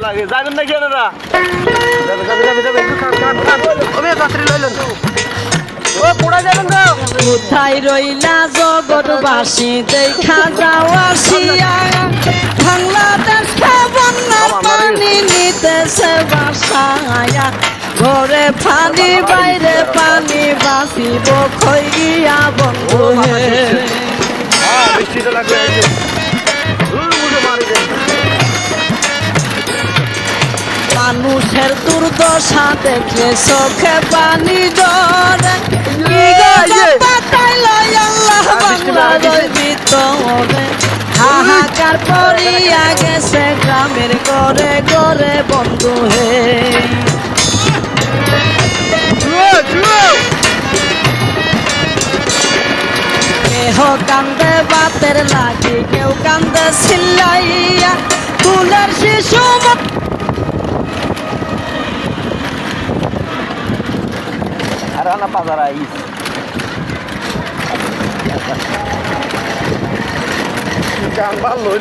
লাগে যাবেন নাকি আপনারা কোথায় রইলা জগৎবাসী দেখা যাওয়াশিয়া বাংলাদেশ বন্যা পানি নিতেছে বাসায়া ঘরে পানি বাইরে পানি বাঁচিব খইয়া বন্ধু হে বৃষ্টিটা লাগবে মানুষের দুর্দশা দেখলে চোখে পানি জরে আল্লাহ বাংলার ভিতরে হাহাকার পড়িয়া গেছে গ্রামের ঘরে ঘরে বন্ধু হে কেহ কান্দে বাতের লাগি কেউ কান্দে সিল্লাইয়া তুলের শিশু আর না বাজার আইস গান ভালো